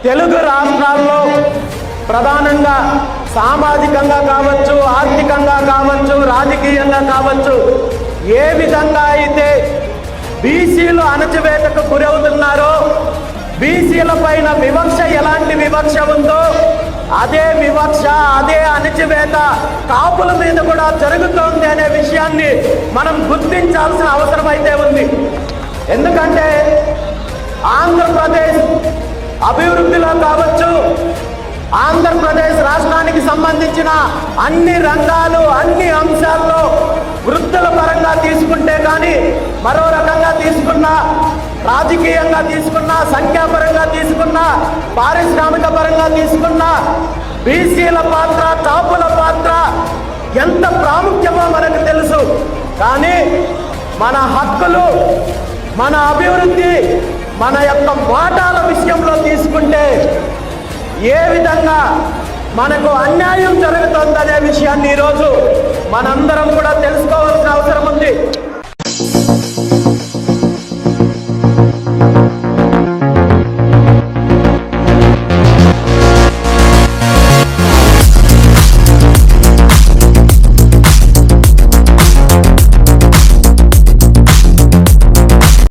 తెలుగు రాష్ట్రాల్లో ప్రధానంగా సామాజికంగా కావచ్చు, ఆర్థికంగా కావచ్చు, రాజకీయంగా కావచ్చు, ఏ విధంగా అయితే బీసీలు అణచివేతకు గురవుతున్నారో, బీసీల పైన వివక్ష ఎలాంటి వివక్ష ఉందో అదే వివక్ష, అదే అణచివేత కాపుల మీద కూడా జరుగుతోంది అనే విషయాన్ని మనం గుర్తించాల్సిన అవసరం అయితే ఉంది. ఎందుకంటే ఆంధ్రప్రదేశ్ అభివృద్ధిలో కావచ్చు, ఆంధ్రప్రదేశ్ రాష్ట్రానికి సంబంధించిన అన్ని రంగాలు, అన్ని అంశాల్లో వృత్తుల పరంగా తీసుకుంటే కానీ, మరో రకంగా తీసుకున్నా, రాజకీయంగా తీసుకున్నా, సంఖ్యాపరంగా తీసుకున్నా, పారిశ్రామిక పరంగా తీసుకున్నా, బీసీల పాత్ర, కాపుల పాత్ర ఎంత ప్రాముఖ్యమో మనకు తెలుసు. కానీ మన హక్కులు, మన అభివృద్ధి, మన యొక్క వాటాల విషయంలో తీసుకుంటే ఏ విధంగా మనకు అన్యాయం జరుగుతుందనే విషయాన్ని ఈరోజు మనందరం కూడా తెలుసుకోవాలి.